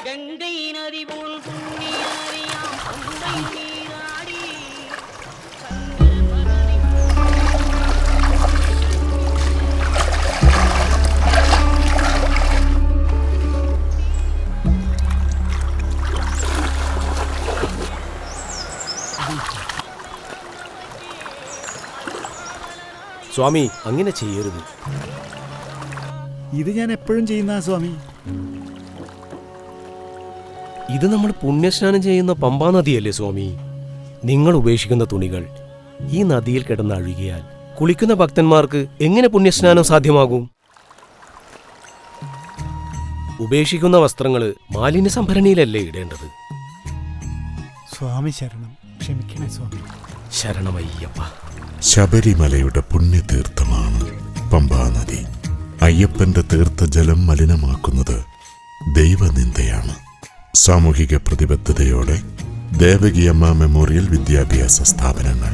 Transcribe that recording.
ഗംഗൈ നദി പോൽ പുണ്യാരിയാം പമ്പൈ നീരാടി സ്വാമി, അങ്ങനെ ചെയ്യരുത്. ഇത് ഞാൻ എപ്പോഴും ചെയ്യുന്ന സ്വാമി. ഇത് നമ്മൾ പുണ്യസ്നാനം ചെയ്യുന്ന പമ്പാ നദിയല്ലേ സ്വാമി? നിങ്ങൾ ഉപേക്ഷിക്കുന്ന തുണികൾ ഈ നദിയിൽ കിടന്ന് അഴുകിയാൽ കുളിക്കുന്ന ഭക്തന്മാർക്ക് എങ്ങനെ പുണ്യസ്നാനം സാധ്യമാകും? ഉപേക്ഷിക്കുന്ന വസ്ത്രങ്ങൾ മാലിന്യ സംഭരണിയിലല്ലേ ഇടേണ്ടത്? സ്വാമി ശരണം, ക്ഷമിക്കണേ സ്വാമി. ശരണമയ്യപ്പ. ശബരിമലയുടെ പുണ്യതീർത്ഥമാണ് പമ്പാ നദി. അയ്യപ്പന്റെ തീർത്ഥജലം മലിനമാക്കുന്നത് ദൈവനിന്ദയാണ്. സാമൂഹിക പ്രതിബദ്ധതയോടെ ദേവകിയമ്മ മെമ്മോറിയൽ വിദ്യാഭ്യാസ സ്ഥാപനങ്ങൾ